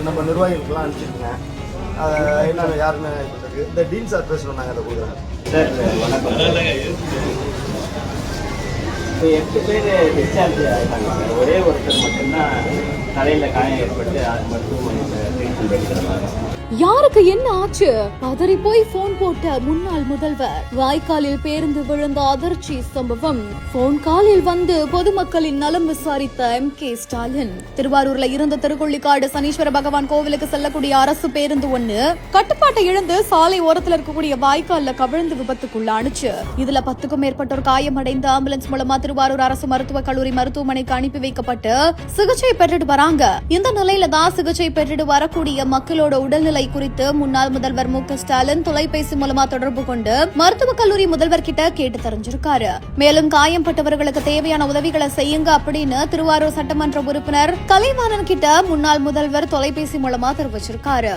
நம்ம நிர்வாகிகளுக்கெல்லாம் அனுப்பிச்சிருக்கேன். என்னென்ன யாருன்னு இந்த டீன் சார் பேசணும். நாங்கள் அதை கொடுக்குறோம் சார். வணக்கம். இப்போ 8 பேர் டிஸ்சார்ஜ் ஆகிட்டாங்க சார். ஒரே ஒருத்தர் மட்டும்தான் தலையில் காயம் ஏற்பட்டு மருத்துவமனையில் ட்ரீட்மெண்ட் எடுக்கிறாங்க. யாருக்கு என்ன ஆச்சு? பதறி போய் போன் போட்ட முன்னாள் முதல்வர். வாய்க்காலில் பேருந்து விழுந்த அதிர்ச்சி சம்பவம். போன் காலில் வந்து பொதுமக்களின் நலம் விசாரித்த MK ஸ்டாலின். திருவாரூர்ல இருந்த திருக்கொள்ளிக்காடு சனீஸ்வர பகவான் கோவிலுக்கு செல்லக்கூடிய அரசு பேருந்து ஒண்ணு கட்டுப்பாட்டை இழந்து சாலை ஓரத்தில் இருக்கக்கூடிய வாய்க்கால்ல கவிழ்ந்து விபத்துக்குள்ளானுச்சு. இதுல 10க்கும் மேற்பட்டோர் காயமடைந்து ஆம்புலன்ஸ் மூலமா திருவாரூர் அரசு மருத்துவக் கல்லூரி மருத்துவமனைக்கு அனுப்பி வைக்கப்பட்டு சிகிச்சை பெற்றுட்டு வராங்க. இந்த நிலையில தான் சிகிச்சை பெற்றுட்டு வரக்கூடிய மக்களோட உடல்நிலை குறித்து முன்னாள் முதல்வர் MK ஸ்டாலின் தொலைபேசி மூலமா தொடர்பு கொண்டு மருத்துவக் கல்லூரி முதல்வர் கிட்ட கேட்டு தெரிஞ்சிருக்காரு. மேலும் காயம்பட்டவர்களுக்கு தேவையான உதவிகளை செய்யுங்க அப்படின்னு திருவாரூர் சட்டமன்ற உறுப்பினர் கலைவாணன் கிட்ட முன்னாள் முதல்வர் தொலைபேசி மூலமா தெரிவிச்சிருக்காரு.